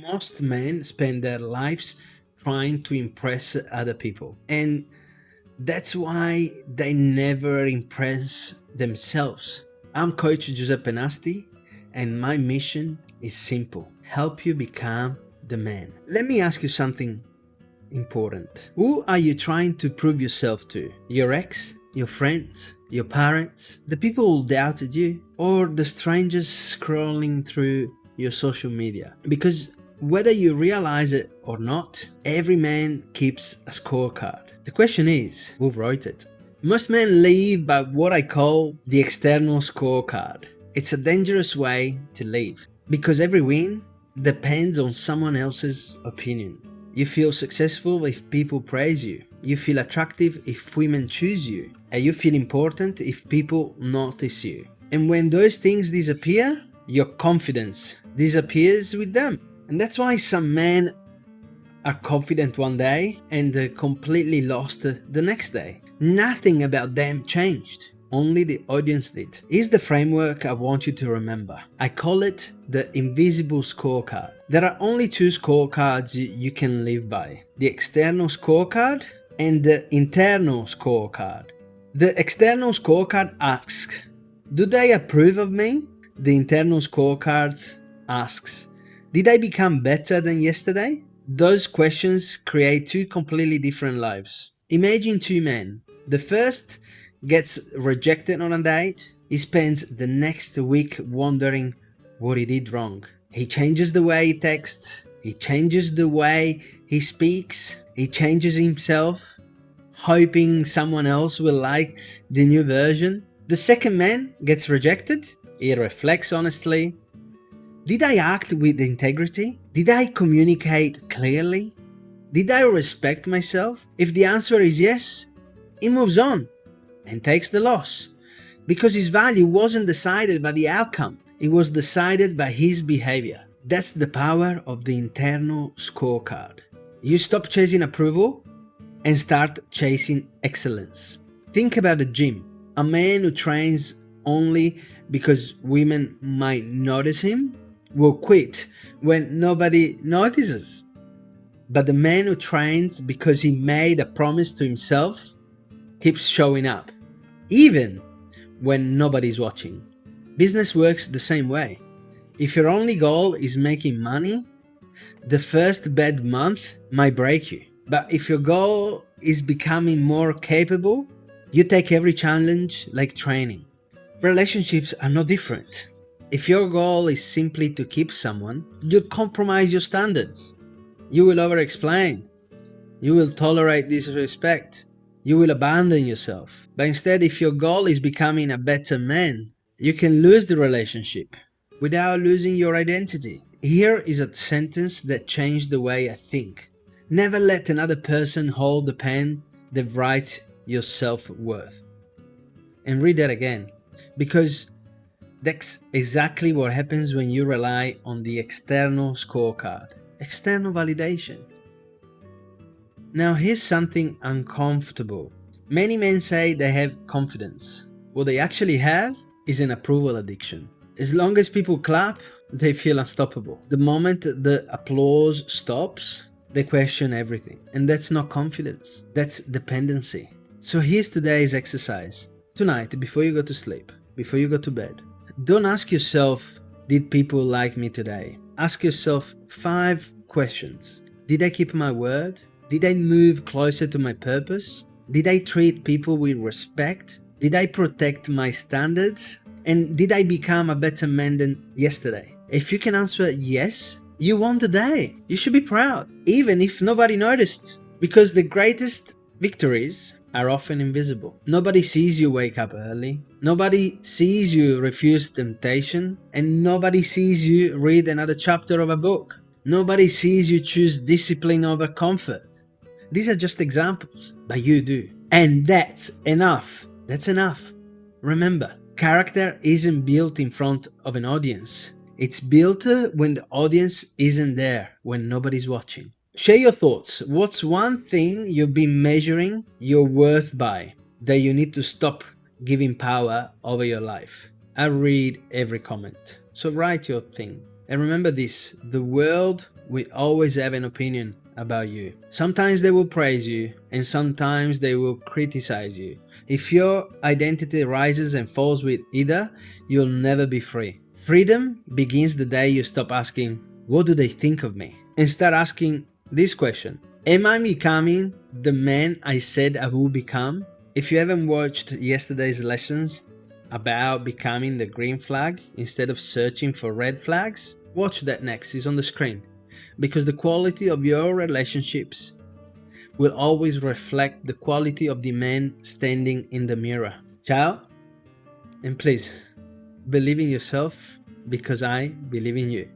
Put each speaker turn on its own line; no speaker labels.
Most men spend their lives trying to impress other people, and that's why they never impress themselves. I'm Coach Giuseppe Nasti, and my mission is simple: help you become the man. Let me ask you something important. Who are you trying to prove yourself to? Your ex? Your friends? Your parents? The people who doubted you? Or the strangers scrolling through your social media? Because whether you realize it or not, every man keeps a scorecard. The question is, who wrote it? Most men live by what I call the external scorecard. It's a dangerous way to live because every win depends on someone else's opinion. You feel successful if people praise you. You feel attractive if women choose you. And you feel important if people notice you. And when those things disappear, your confidence disappears with them. And that's why some men are confident one day and completely lost the next day. Nothing about them changed. Only the audience did. Here's the framework I want you to remember. I call it the invisible scorecard. There are only two scorecards you can live by: the external scorecard and the internal scorecard. The external scorecard asks, do they approve of me? The internal scorecard asks, did I become better than yesterday? Those questions create two completely different lives. Imagine two men. The first gets rejected on a date. He spends the next week wondering what he did wrong. He changes the way he texts. He changes the way he speaks. He changes himself, hoping someone else will like the new version. The second man gets rejected. He reflects honestly. Did I act with integrity? Did I communicate clearly? Did I respect myself? If the answer is yes, he moves on and takes the loss, because his value wasn't decided by the outcome, it was decided by his behavior. That's the power of the internal scorecard. You stop chasing approval and start chasing excellence. Think about the gym. A man who trains only because women might notice him will quit when nobody notices. But the man who trains because he made a promise to himself keeps showing up, even when nobody's watching. Business works the same way. If your only goal is making money, the first bad month might break you. But if your goal is becoming more capable, you take every challenge like training. Relationships are no different. If your goal is simply to keep someone, you'll compromise your standards. You will over-explain. You will tolerate disrespect. You will abandon yourself. But instead, if your goal is becoming a better man, you can lose the relationship without losing your identity. Here is a sentence that changed the way I think. Never let another person hold the pen that writes your self-worth. And read that again, because that's exactly what happens when you rely on the external scorecard, external validation. Now here's something uncomfortable. Many men say they have confidence. What they actually have is an approval addiction. As long as people clap, they feel unstoppable. The moment the applause stops, they question everything. And that's not confidence, that's dependency. So here's today's exercise. Tonight, before you go to sleep, before you go to bed, don't ask yourself, did people like me today? Ask yourself 5 questions. Did I keep my word? Did I move closer to my purpose? Did I treat people with respect? Did I protect my standards? And did I become a better man than yesterday? If you can answer yes, you won the day. You should be proud, even if nobody noticed. Because the greatest victories are often invisible. Nobody sees you wake up early. Nobody sees you refuse temptation. And nobody sees you read another chapter of a book. Nobody sees you choose discipline over comfort. These are just examples, but you do. And that's enough. That's enough. Remember, character isn't built in front of an audience. It's built when the audience isn't there, when nobody's watching. Share your thoughts. What's one thing you've been measuring your worth by that you need to stop giving power over your life? I read every comment. So write your thing. And remember this, the world will always have an opinion about you. Sometimes they will praise you, and sometimes they will criticize you. If your identity rises and falls with either, you'll never be free. Freedom begins the day you stop asking, "What do they think of me?" and start asking this question: am I becoming the man I said I would become? If you haven't watched yesterday's lessons about becoming the green flag instead of searching for red flags, watch that next. It's on the screen. Because the quality of your relationships will always reflect the quality of the man standing in the mirror. Ciao, and please believe in yourself because I believe in you.